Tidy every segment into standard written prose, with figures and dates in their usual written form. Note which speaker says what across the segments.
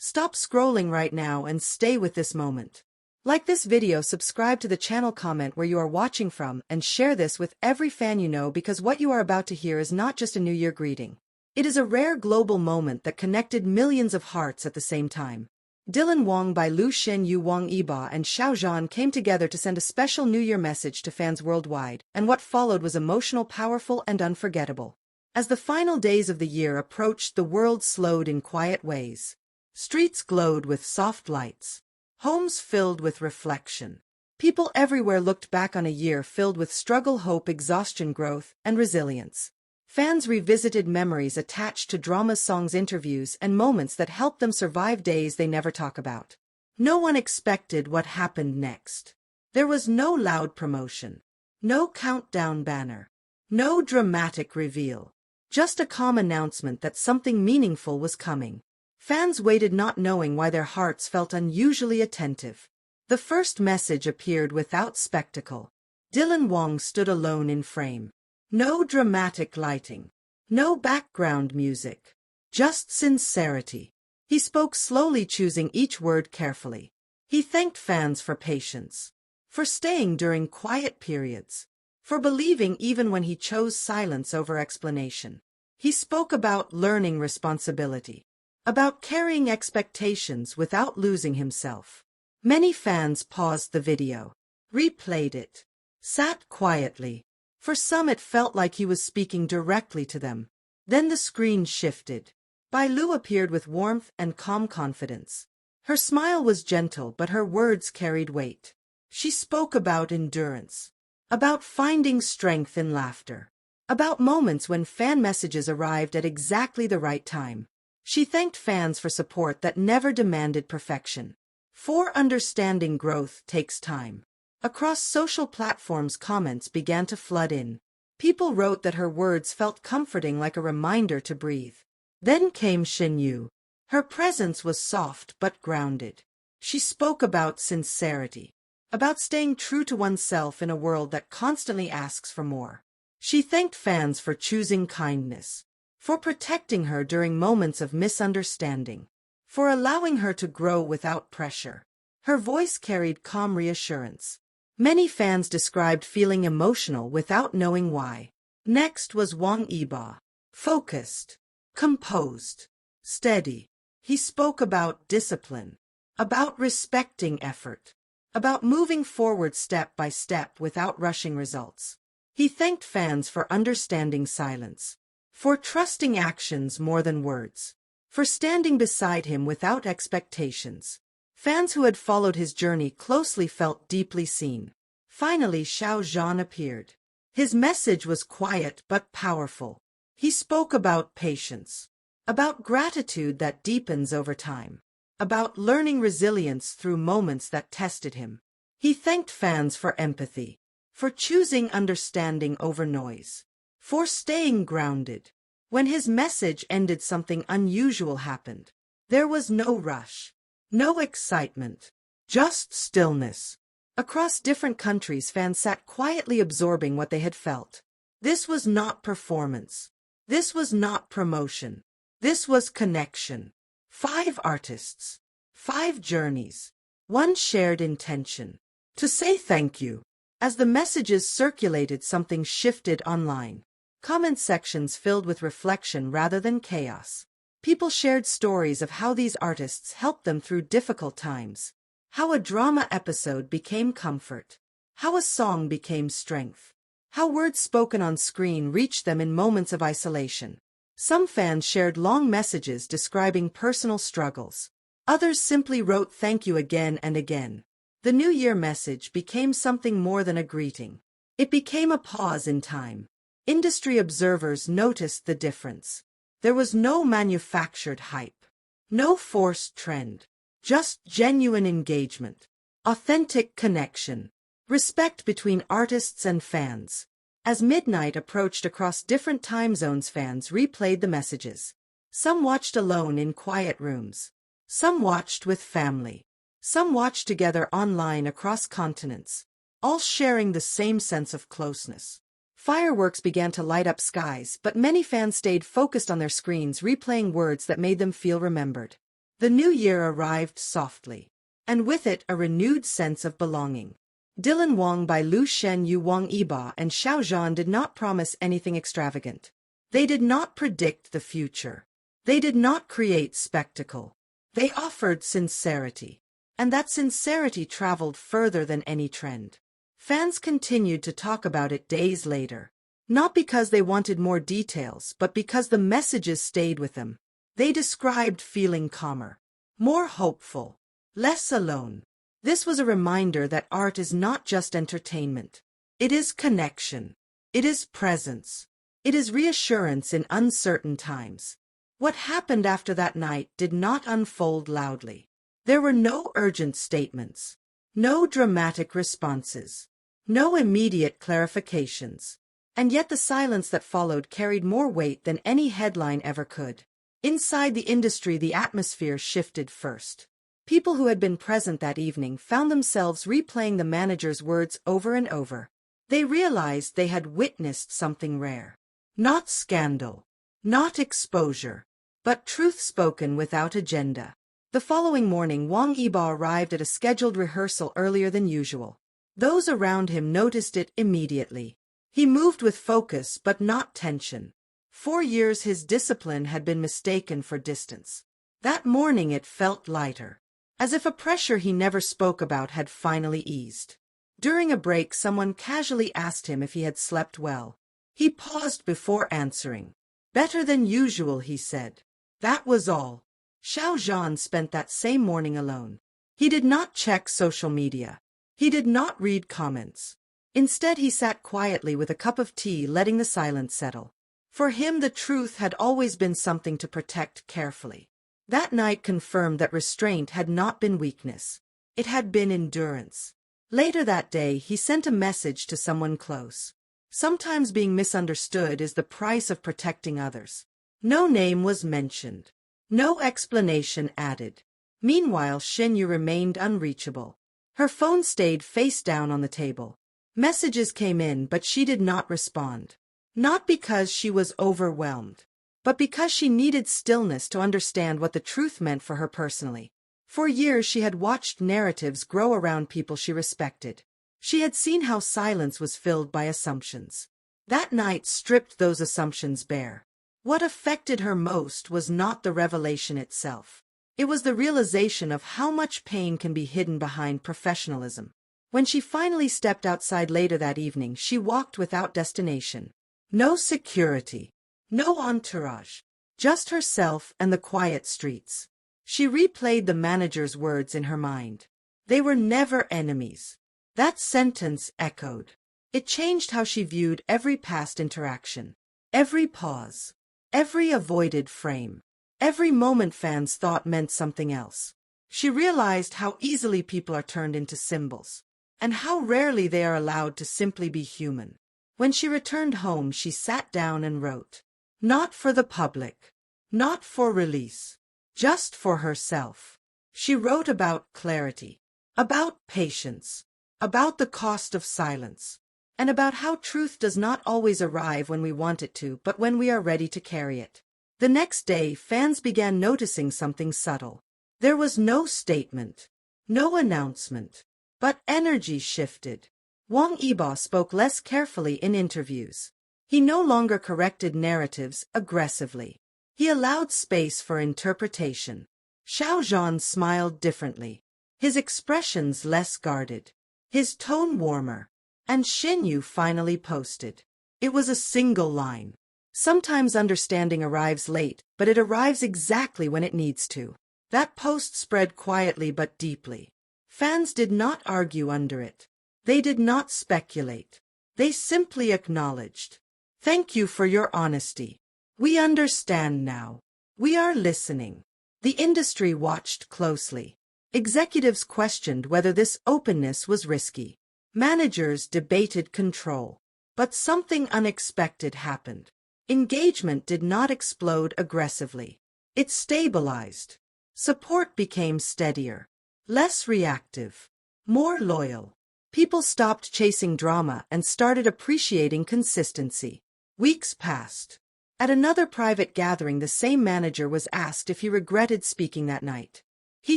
Speaker 1: Stop scrolling right now and stay with this moment. Like this video, subscribe to the channel, comment where you are watching from, and share this with every fan you know, because what you are about to hear is not just a New Year greeting. It is a rare global moment that connected millions of hearts at the same time. Dylan Wang, Bai Lu, Shen Yue, Wang Yibo Xiao Zhan came together to send a special New Year message to fans worldwide, and what followed was emotional, powerful, and unforgettable. As the final days of the year approached, the world slowed in quiet ways. Streets glowed with soft lights. Homes filled with reflection. People everywhere looked back on a year filled with struggle, hope, exhaustion, growth, and resilience. Fans revisited memories attached to Kdrama songs, interviews, and moments that helped them survive days they never talk about. No one expected what happened next. There was no loud promotion, no countdown banner, no dramatic reveal. Just a calm announcement that something meaningful was coming. Fans waited, not knowing why. Their hearts felt unusually attentive. The first message appeared without spectacle. Dylan Wang stood alone in frame. No dramatic lighting. No background music. Just sincerity. He spoke slowly, choosing each word carefully. He thanked fans for patience, for staying during quiet periods, for believing even when he chose silence over explanation. He spoke about learning responsibility, about carrying expectations without losing himself. Many fans paused the video, replayed it, sat quietly. For some, it felt like he was speaking directly to them. Then the screen shifted. BaiLu appeared with warmth and calm confidence. Her smile was gentle, but her words carried weight. She spoke about endurance, about finding strength in laughter, about moments when fan messages arrived at exactly the right time. She thanked fans for support that never demanded perfection. For understanding growth takes time. Across social platforms, comments began to flood in. People wrote that her words felt comforting, like a reminder to breathe. Then came Shen Yue. Her presence was soft but grounded. She spoke about sincerity, about staying true to oneself in a world that constantly asks for more. She thanked fans for choosing kindness, for protecting her during moments of misunderstanding, for allowing her to grow without pressure. Her voice carried calm reassurance. Many fans described feeling emotional without knowing why. Next was Wang Yibo. Focused, composed, steady. He spoke about discipline, about respecting effort, about moving forward step by step without rushing results. He thanked fans for understanding silence, for trusting actions more than words, for standing beside him without expectations. Fans who had followed his journey closely felt deeply seen. Finally, Xiao Zhan appeared. His message was quiet but powerful. He spoke about patience, about gratitude that deepens over time, about learning resilience through moments that tested him. He thanked fans for empathy, for choosing understanding over noise, for staying grounded. When his message ended, something unusual happened. There was no rush, no excitement, just stillness. Across different countries, fans sat quietly absorbing what they had felt. This was not performance. This was not promotion. This was connection. 5 artists, 5 journeys, 1 shared intention. To say thank you. As the messages circulated, something shifted online. Comment sections filled with reflection rather than chaos. People shared stories of how these artists helped them through difficult times, how a drama episode became comfort, how a song became strength, how words spoken on screen reached them in moments of isolation. Some fans shared long messages describing personal struggles. Others simply wrote thank you again and again. The New Year message became something more than a greeting. It became a pause in time. Industry observers noticed the difference. There was no manufactured hype, no forced trend, just genuine engagement, authentic connection, respect between artists and fans. As midnight approached across different time zones, fans replayed the messages. Some watched alone in quiet rooms. Some watched with family. Some watched together online across continents, all sharing the same sense of closeness. Fireworks began to light up skies, but many fans stayed focused on their screens, replaying words that made them feel remembered. The new year arrived softly, and with it a renewed sense of belonging. Dylan Wang, Bai Lu, Shen Yue, Wang Yibo Xiao Zhan did not promise anything extravagant. They did not predict the future. They did not create spectacle. They offered sincerity. And that sincerity traveled further than any trend. Fans continued to talk about it days later. Not because they wanted more details, but because the messages stayed with them. They described feeling calmer, more hopeful, less alone. This was a reminder that art is not just entertainment. It is connection. It is presence. It is reassurance in uncertain times. What happened after that night did not unfold loudly. There were no urgent statements, no dramatic responses, no immediate clarifications. And yet the silence that followed carried more weight than any headline ever could. Inside the industry, the atmosphere shifted first. People who had been present that evening found themselves replaying the manager's words over and over. They realized they had witnessed something rare. Not scandal, not exposure, but truth spoken without agenda. The following morning, Wang Yibo arrived at a scheduled rehearsal earlier than usual. Those around him noticed it immediately. He moved with focus but not tension. For years his discipline had been mistaken for distance. That morning it felt lighter, as if a pressure he never spoke about had finally eased. During a break, someone casually asked him if he had slept well. He paused before answering. "Better than usual," he said. That was all. Xiao Zhan spent that same morning alone. He did not check social media. He did not read comments. Instead, he sat quietly with a cup of tea, letting the silence settle. For him, the truth had always been something to protect carefully. That night confirmed that restraint had not been weakness. It had been endurance. Later that day, he sent a message to someone close. Sometimes being misunderstood is the price of protecting others. No name was mentioned. No explanation added. Meanwhile, Shen Yue remained unreachable. Her phone stayed face down on the table. Messages came in, but she did not respond. Not because she was overwhelmed, but because she needed stillness to understand what the truth meant for her personally. For years she had watched narratives grow around people she respected. She had seen how silence was filled by assumptions. That night stripped those assumptions bare. What affected her most was not the revelation itself. It was the realization of how much pain can be hidden behind professionalism. When she finally stepped outside later that evening, she walked without destination. No security, no entourage, just herself and the quiet streets. She replayed the manager's words in her mind. They were never enemies. That sentence echoed. It changed how she viewed every past interaction, every pause, every avoided frame, every moment fans thought meant something else. She realized how easily people are turned into symbols, and how rarely they are allowed to simply be human. When she returned home, she sat down and wrote. Not for the public, not for release, just for herself. She wrote about clarity, about patience, about the cost of silence, and about how truth does not always arrive when we want it to, but when we are ready to carry it. The next day, fans began noticing something subtle. There was no statement, no announcement, but energy shifted. Wang Yibo spoke less carefully in interviews. He no longer corrected narratives aggressively. He allowed space for interpretation. Xiao Zhan smiled differently, his expressions less guarded, his tone warmer, and Shen Yue finally posted. It was a single line. Sometimes understanding arrives late, but it arrives exactly when it needs to. That post spread quietly but deeply. Fans did not argue under it. They did not speculate. They simply acknowledged. Thank you for your honesty. We understand now. We are listening. The industry watched closely. Executives questioned whether this openness was risky. Managers debated control. But something unexpected happened. Engagement did not explode aggressively. It stabilized. Support became steadier, less reactive, more loyal. People stopped chasing drama and started appreciating consistency. Weeks passed. At another private gathering, the same manager was asked if he regretted speaking that night. He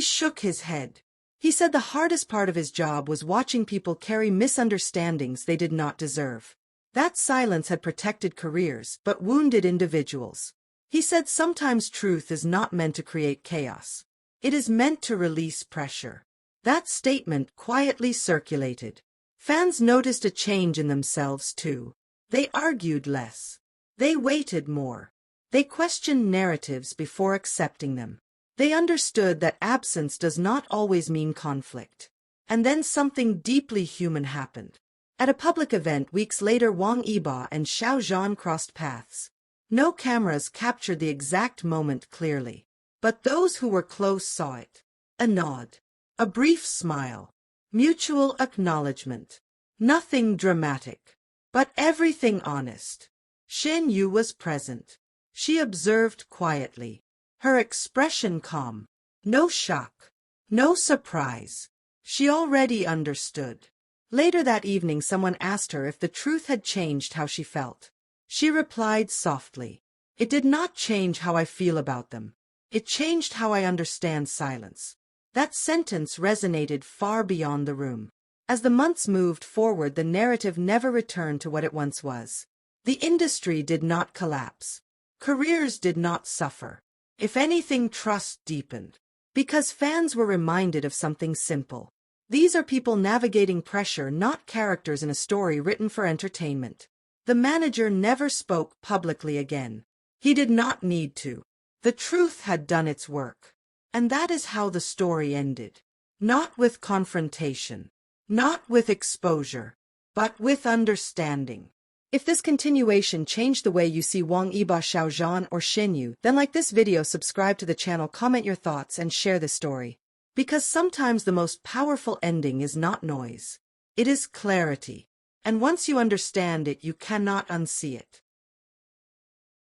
Speaker 1: shook his head. He said the hardest part of his job was watching people carry misunderstandings they did not deserve. That silence had protected careers but wounded individuals. He said sometimes truth is not meant to create chaos. It is meant to release pressure. That statement quietly circulated. Fans noticed a change in themselves too. They argued less. They waited more. They questioned narratives before accepting them. They understood that absence does not always mean conflict. And then something deeply human happened. At a public event weeks later, Wang Yibo and Xiao Zhan crossed paths. No cameras captured the exact moment clearly, but those who were close saw it. A nod. A brief smile. Mutual acknowledgement. Nothing dramatic, but everything honest. Shen Yue was present. She observed quietly. Her expression calm. No shock. No surprise. She already understood. Later that evening, someone asked her if the truth had changed how she felt. She replied softly, "It did not change how I feel about them. It changed how I understand silence." That sentence resonated far beyond the room. As the months moved forward, the narrative never returned to what it once was. The industry did not collapse. Careers did not suffer. If anything, trust deepened. Because fans were reminded of something simple. These are people navigating pressure, not characters in a story written for entertainment. The manager never spoke publicly again. He did not need to. The truth had done its work. And that is how the story ended. Not with confrontation. Not with exposure. But with understanding. If this continuation changed the way you see Wang Yibo Xiao Zhan or Shen Yue, then like this video, subscribe to the channel, comment your thoughts, and share this story. Because sometimes the most powerful ending is not noise. It is clarity. And once you understand it, you cannot unsee it.